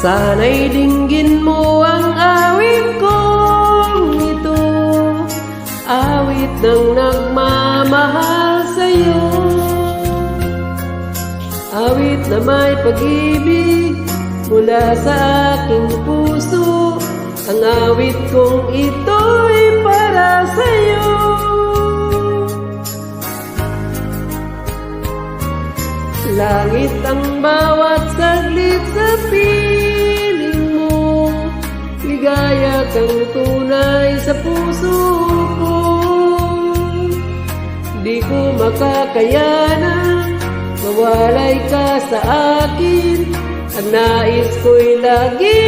Sana'y dinggin mo ang awit kong ito, awit ng nagmamahal sa'yo, awit na may pag-ibig mula sa aking puso. Ang awit kong ito'y para sa'yo. Langit ang bawat saglit sa piling mo, ligaya kang tunay sa puso ko. Di ko makakayanan mawalay ka sa akin. Ang nais ko'y lagi